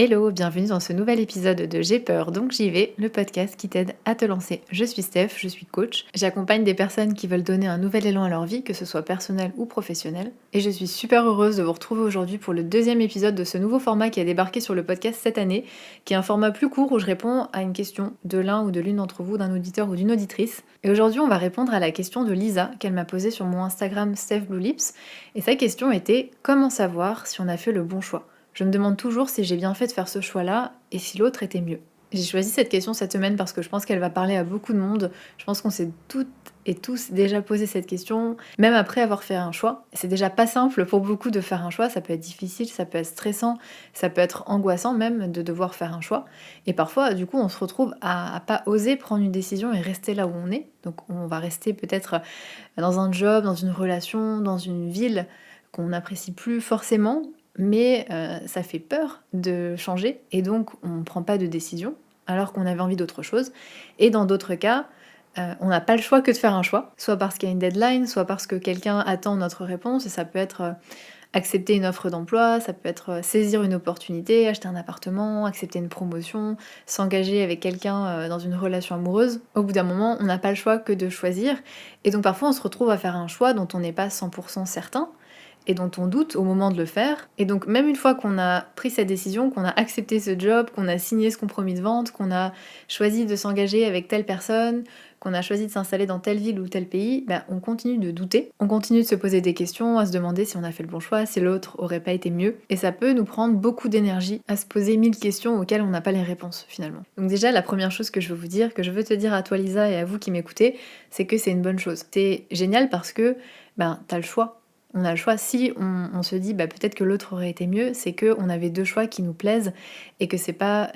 Hello, bienvenue dans ce nouvel épisode de J'ai peur, donc j'y vais, le podcast qui t'aide à te lancer. Je suis Steph, je suis coach. J'accompagne des personnes qui veulent donner un nouvel élan à leur vie, que ce soit personnel ou professionnel. Et je suis super heureuse de vous retrouver aujourd'hui pour le deuxième épisode de ce nouveau format qui a débarqué sur le podcast cette année, qui est un format plus court où je réponds à une question de l'un ou de l'une d'entre vous, d'un auditeur ou d'une auditrice. Et aujourd'hui, on va répondre à la question de Lisa qu'elle m'a posée sur mon Instagram Steph Blue Lips. Et sa question était: comment savoir si on a fait le bon choix? Je me demande toujours si j'ai bien fait de faire ce choix-là et si l'autre était mieux. J'ai choisi cette question cette semaine parce que je pense qu'elle va parler à beaucoup de monde. Je pense qu'on s'est toutes et tous déjà posé cette question, même après avoir fait un choix. C'est déjà pas simple pour beaucoup de faire un choix, ça peut être difficile, ça peut être stressant, ça peut être angoissant même de devoir faire un choix. Et parfois, du coup, on se retrouve à pas oser prendre une décision et rester là où on est. Donc on va rester peut-être dans un job, dans une relation, dans une ville qu'on n'apprécie plus forcément, mais ça fait peur de changer et donc on ne prend pas de décision alors qu'on avait envie d'autre chose. Et dans d'autres cas, on n'a pas le choix que de faire un choix, soit parce qu'il y a une deadline, soit parce que quelqu'un attend notre réponse, et ça peut être accepter une offre d'emploi, ça peut être saisir une opportunité, acheter un appartement, accepter une promotion, s'engager avec quelqu'un dans une relation amoureuse. Au bout d'un moment, on n'a pas le choix que de choisir, et donc parfois on se retrouve à faire un choix dont on n'est pas 100% certain, et dont on doute au moment de le faire. Et donc même une fois qu'on a pris cette décision, qu'on a accepté ce job, qu'on a signé ce compromis de vente, qu'on a choisi de s'engager avec telle personne, qu'on a choisi de s'installer dans telle ville ou tel pays, on continue de douter, on continue de se poser des questions, à se demander si on a fait le bon choix, si l'autre aurait pas été mieux. Et ça peut nous prendre beaucoup d'énergie à se poser 1000 questions auxquelles on n'a pas les réponses finalement. Donc déjà, la première chose que je veux vous dire, que je veux te dire à toi Lisa et à vous qui m'écoutez, c'est que c'est une bonne chose. C'est génial parce que t'as le choix. On a le choix. Si on se dit peut-être que l'autre aurait été mieux, c'est qu'on avait deux choix qui nous plaisent et que c'est pas.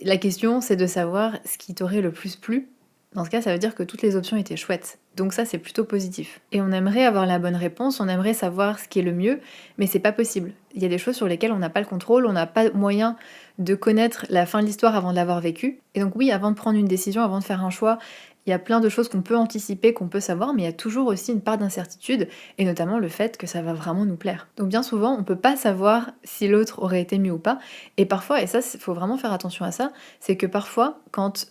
La question, c'est de savoir ce qui t'aurait le plus plu. Dans ce cas, ça veut dire que toutes les options étaient chouettes. Donc ça, c'est plutôt positif. Et on aimerait avoir la bonne réponse, on aimerait savoir ce qui est le mieux, mais c'est pas possible. Il y a des choses sur lesquelles on n'a pas le contrôle, on n'a pas moyen de connaître la fin de l'histoire avant de l'avoir vécue. Et donc oui, avant de prendre une décision, avant de faire un choix, il y a plein de choses qu'on peut anticiper, qu'on peut savoir, mais il y a toujours aussi une part d'incertitude, et notamment le fait que ça va vraiment nous plaire. Donc bien souvent, on peut pas savoir si l'autre aurait été mieux ou pas, et parfois, et ça, il faut vraiment faire attention à ça, c'est que parfois, quand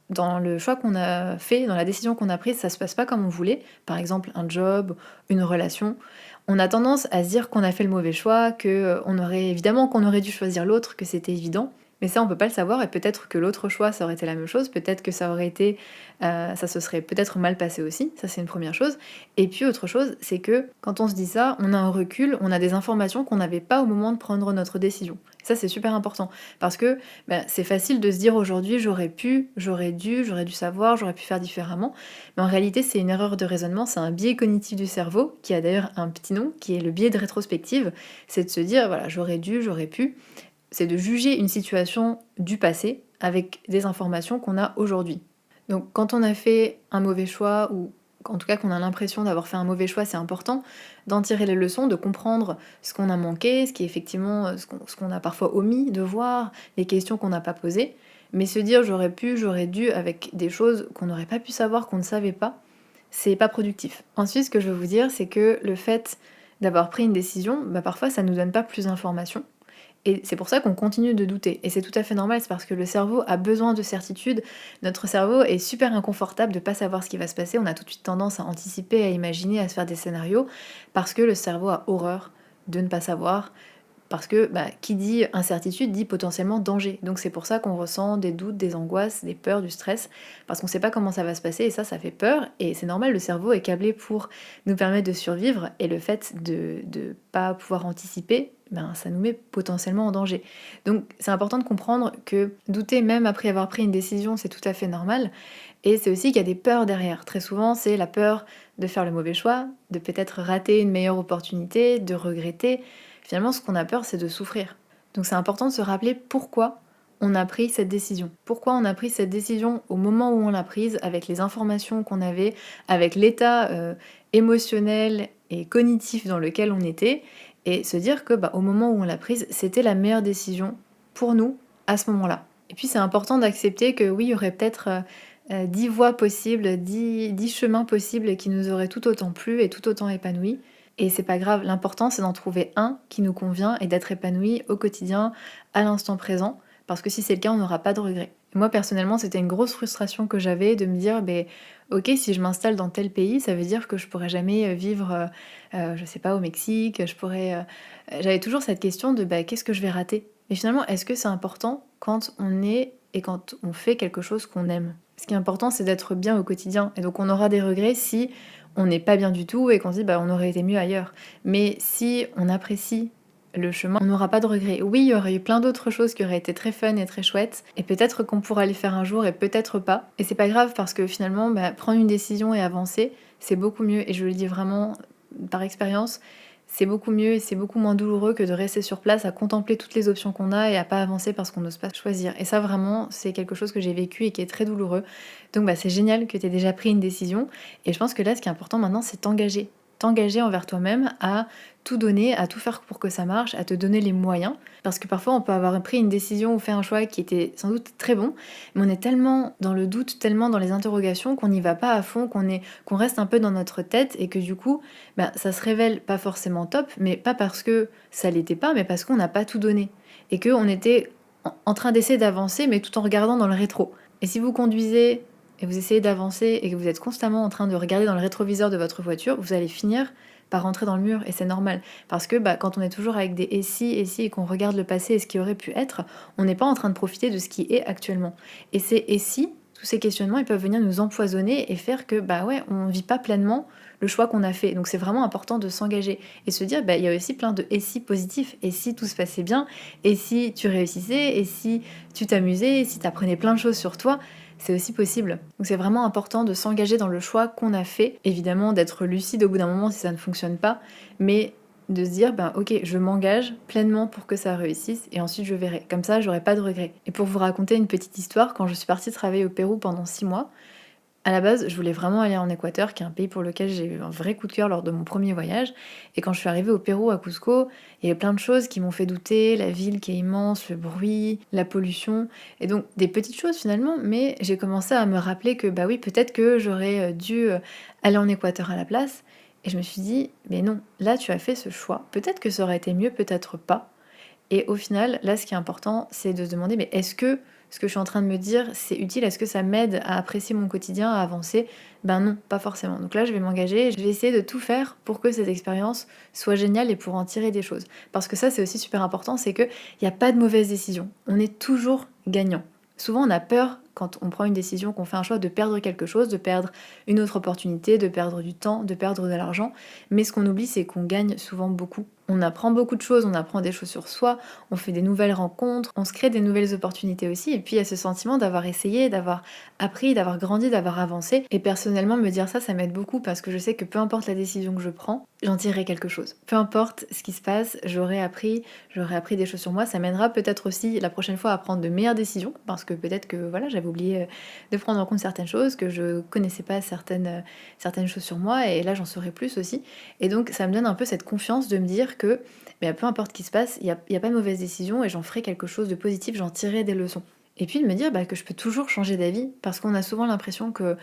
dans le choix qu'on a fait, dans la décision qu'on a prise, ça se passe pas comme on voulait, par exemple un job, une relation, on a tendance à se dire qu'on a fait le mauvais choix, évidemment qu'on aurait dû choisir l'autre, que c'était évident, mais ça on peut pas le savoir, et peut-être que l'autre choix ça aurait été la même chose, peut-être que ça aurait été, ça se serait peut-être mal passé aussi, ça c'est une première chose. Et puis autre chose, c'est que quand on se dit ça, on a un recul, on a des informations qu'on n'avait pas au moment de prendre notre décision. Ça c'est super important, parce que c'est facile de se dire aujourd'hui j'aurais pu, j'aurais dû savoir, j'aurais pu faire différemment, mais en réalité c'est une erreur de raisonnement, c'est un biais cognitif du cerveau, qui a d'ailleurs un petit nom, qui est le biais de rétrospective. C'est de se dire voilà, j'aurais dû, j'aurais pu, c'est de juger une situation du passé avec des informations qu'on a aujourd'hui. Donc quand on a fait un mauvais choix, ou en tout cas qu'on a l'impression d'avoir fait un mauvais choix, c'est important d'en tirer les leçons, de comprendre ce qu'on a manqué, ce qui est effectivement ce qu'on a parfois omis de voir, les questions qu'on n'a pas posées, mais se dire j'aurais pu, j'aurais dû, avec des choses qu'on n'aurait pas pu savoir, qu'on ne savait pas, c'est pas productif. Ensuite, ce que je veux vous dire, c'est que le fait d'avoir pris une décision, parfois ça nous donne pas plus d'informations. Et c'est pour ça qu'on continue de douter. Et c'est tout à fait normal, c'est parce que le cerveau a besoin de certitude. Notre cerveau est super inconfortable de ne pas savoir ce qui va se passer. On a tout de suite tendance à anticiper, à imaginer, à se faire des scénarios, parce que le cerveau a horreur de ne pas savoir. Parce que qui dit incertitude dit potentiellement danger. Donc c'est pour ça qu'on ressent des doutes, des angoisses, des peurs, du stress, parce qu'on ne sait pas comment ça va se passer, et ça fait peur. Et c'est normal, le cerveau est câblé pour nous permettre de survivre, et le fait de ne pas pouvoir anticiper, ça nous met potentiellement en danger. Donc c'est important de comprendre que douter même après avoir pris une décision, c'est tout à fait normal. Et c'est aussi qu'il y a des peurs derrière. Très souvent, c'est la peur de faire le mauvais choix, de peut-être rater une meilleure opportunité, de regretter. Finalement, ce qu'on a peur, c'est de souffrir. Donc c'est important de se rappeler pourquoi on a pris cette décision. Pourquoi on a pris cette décision au moment où on l'a prise, avec les informations qu'on avait, avec l'état émotionnel et cognitif dans lequel on était, et se dire que au moment où on l'a prise, c'était la meilleure décision pour nous à ce moment-là. Et puis c'est important d'accepter que oui, il y aurait peut-être 10 voies possibles, 10 chemins possibles qui nous auraient tout autant plu et tout autant épanoui. Et c'est pas grave, l'important c'est d'en trouver un qui nous convient et d'être épanoui au quotidien, à l'instant présent, parce que si c'est le cas, on n'aura pas de regrets. Moi personnellement, c'était une grosse frustration que j'avais de me dire, ok, si je m'installe dans tel pays, ça veut dire que je pourrais jamais vivre, je sais pas, au Mexique, j'avais toujours cette question de qu'est-ce que je vais rater. Mais finalement, est-ce que c'est important quand on est et quand on fait quelque chose qu'on aime? Ce qui est important, c'est d'être bien au quotidien. Et donc on aura des regrets si on n'est pas bien du tout et qu'on se dit on aurait été mieux ailleurs. Mais si on apprécie le chemin, on n'aura pas de regrets. Oui, il y aurait eu plein d'autres choses qui auraient été très fun et très chouettes, et peut-être qu'on pourra les faire un jour et peut-être pas. Et c'est pas grave parce que finalement, prendre une décision et avancer, c'est beaucoup mieux. Et je le dis vraiment par expérience, c'est beaucoup mieux et c'est beaucoup moins douloureux que de rester sur place à contempler toutes les options qu'on a et à pas avancer parce qu'on n'ose pas choisir. Et ça vraiment, c'est quelque chose que j'ai vécu et qui est très douloureux. Donc c'est génial que tu aies déjà pris une décision. Et je pense que là, ce qui est important maintenant, c'est t'engager. T'engager envers toi-même à tout donner, à tout faire pour que ça marche, à te donner les moyens. Parce que parfois, on peut avoir pris une décision ou fait un choix qui était sans doute très bon, mais on est tellement dans le doute, tellement dans les interrogations qu'on n'y va pas à fond, qu'on reste un peu dans notre tête et que du coup, ça se révèle pas forcément top, mais pas parce que ça l'était pas, mais parce qu'on n'a pas tout donné. Et qu'on était en train d'essayer d'avancer, mais tout en regardant dans le rétro. Et si vous conduisez et vous essayez d'avancer et que vous êtes constamment en train de regarder dans le rétroviseur de votre voiture, vous allez finir par rentrer dans le mur, et c'est normal. Parce que quand on est toujours avec des et si, et qu'on regarde le passé et ce qui aurait pu être, on n'est pas en train de profiter de ce qui est actuellement. Et ces et si, tous ces questionnements, ils peuvent venir nous empoisonner et faire que on vit pas pleinement le choix qu'on a fait. Donc c'est vraiment important de s'engager et se dire il y a aussi plein de et si positifs, et si tout se passait bien, et si tu réussissais, et si tu t'amusais, et si tu apprenais plein de choses sur toi, c'est aussi possible. Donc c'est vraiment important de s'engager dans le choix qu'on a fait, évidemment d'être lucide au bout d'un moment si ça ne fonctionne pas, mais de se dire ok, je m'engage pleinement pour que ça réussisse et ensuite je verrai. Comme ça, j'aurai pas de regrets. Et pour vous raconter une petite histoire, quand je suis partie travailler au Pérou pendant 6 mois, à la base, je voulais vraiment aller en Équateur, qui est un pays pour lequel j'ai eu un vrai coup de cœur lors de mon premier voyage. Et quand je suis arrivée au Pérou, à Cusco, il y avait plein de choses qui m'ont fait douter, la ville qui est immense, le bruit, la pollution, et donc des petites choses finalement, mais j'ai commencé à me rappeler que oui, peut-être que j'aurais dû aller en Équateur à la place. Et je me suis dit, mais non, là tu as fait ce choix, peut-être que ça aurait été mieux, peut-être pas. Et au final, là, ce qui est important, c'est de se demander, mais est-ce que ce que je suis en train de me dire, c'est utile? Est-ce que ça m'aide à apprécier mon quotidien, à avancer? Ben non, pas forcément. Donc là, je vais m'engager, je vais essayer de tout faire pour que cette expérience soit géniale et pour en tirer des choses. Parce que ça, c'est aussi super important, c'est qu'il n'y a pas de mauvaise décision. On est toujours gagnant. Souvent, on a peur, quand on prend une décision, qu'on fait un choix, de perdre quelque chose, de perdre une autre opportunité, de perdre du temps, de perdre de l'argent. Mais ce qu'on oublie, c'est qu'on gagne souvent beaucoup. On apprend beaucoup de choses, on apprend des choses sur soi, on fait des nouvelles rencontres, on se crée des nouvelles opportunités aussi. Et puis il y a ce sentiment d'avoir essayé, d'avoir appris, d'avoir grandi, d'avoir avancé. Et personnellement, me dire ça, ça m'aide beaucoup parce que je sais que peu importe la décision que je prends, j'en tirerai quelque chose. Peu importe ce qui se passe, j'aurai appris des choses sur moi. Ça m'aidera peut-être aussi la prochaine fois à prendre de meilleures décisions parce que peut-être que j'avais oublié de prendre en compte certaines choses, que je connaissais pas certaines choses sur moi, et là j'en saurai plus aussi. Et donc ça me donne un peu cette confiance de me dire que peu importe ce qui se passe, il n'y a pas de mauvaise décision et j'en ferai quelque chose de positif, j'en tirerai des leçons. Et puis de me dire que je peux toujours changer d'avis, parce qu'on a souvent l'impression que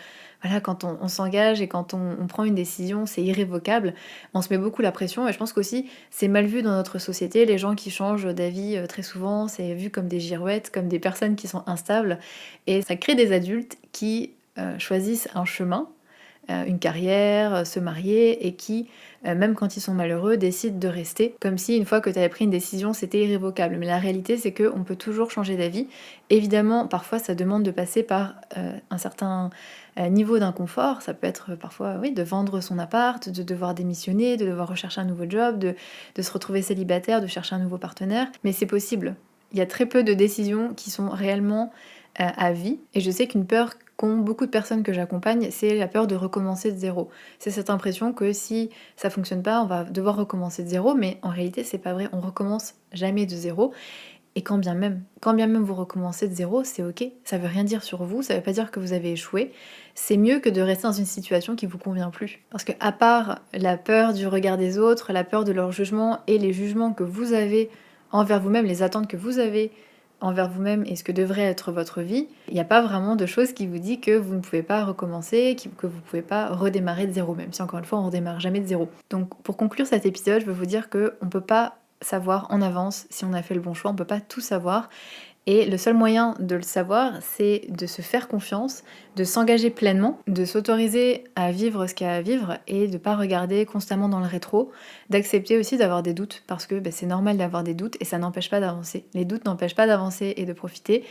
quand on s'engage et quand on prend une décision, c'est irrévocable. On se met beaucoup la pression, et je pense qu'aussi c'est mal vu dans notre société. Les gens qui changent d'avis très souvent, c'est vu comme des girouettes, comme des personnes qui sont instables, et ça crée des adultes qui choisissent un chemin, une carrière, se marier, et qui, même quand ils sont malheureux, décident de rester, comme si une fois que tu avais pris une décision, c'était irrévocable. Mais la réalité, c'est qu'on peut toujours changer d'avis. Évidemment, parfois, ça demande de passer par un certain niveau d'inconfort. Ça peut être parfois, oui, de vendre son appart, de devoir démissionner, de devoir rechercher un nouveau job, de se retrouver célibataire, de chercher un nouveau partenaire. Mais c'est possible. Il y a très peu de décisions qui sont réellement à vie. Et je sais qu'une peur qu'ont beaucoup de personnes que j'accompagne, c'est la peur de recommencer de zéro. C'est cette impression que si ça fonctionne pas, on va devoir recommencer de zéro, mais en réalité c'est pas vrai, on recommence jamais de zéro. Et quand bien même vous recommencez de zéro, c'est ok, ça veut rien dire sur vous, ça veut pas dire que vous avez échoué. C'est mieux que de rester dans une situation qui vous convient plus. Parce que à part la peur du regard des autres, la peur de leur jugement et les jugements que vous avez envers vous-même, les attentes que vous avez envers vous-même et ce que devrait être votre vie, il n'y a pas vraiment de choses qui vous dit que vous ne pouvez pas recommencer, que vous ne pouvez pas redémarrer de zéro, même si encore une fois on ne redémarre jamais de zéro. Donc pour conclure cet épisode, je veux vous dire qu'on ne peut pas savoir en avance si on a fait le bon choix, on ne peut pas tout savoir. Et le seul moyen de le savoir, c'est de se faire confiance, de s'engager pleinement, de s'autoriser à vivre ce qu'il y a à vivre et de ne pas regarder constamment dans le rétro, d'accepter aussi d'avoir des doutes parce que c'est normal d'avoir des doutes et ça n'empêche pas d'avancer. Les doutes n'empêchent pas d'avancer et de profiter,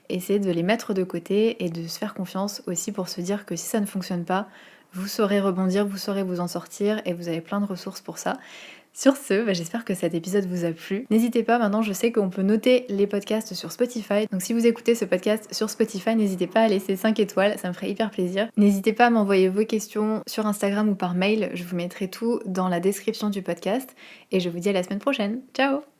et c'est de les mettre de côté et de se faire confiance aussi pour se dire que si ça ne fonctionne pas, vous saurez rebondir, vous saurez vous en sortir et vous avez plein de ressources pour ça. Sur ce, j'espère que cet épisode vous a plu. N'hésitez pas, maintenant je sais qu'on peut noter les podcasts sur Spotify. Donc si vous écoutez ce podcast sur Spotify, n'hésitez pas à laisser 5 étoiles, ça me ferait hyper plaisir. N'hésitez pas à m'envoyer vos questions sur Instagram ou par mail, je vous mettrai tout dans la description du podcast. Et je vous dis à la semaine prochaine. Ciao!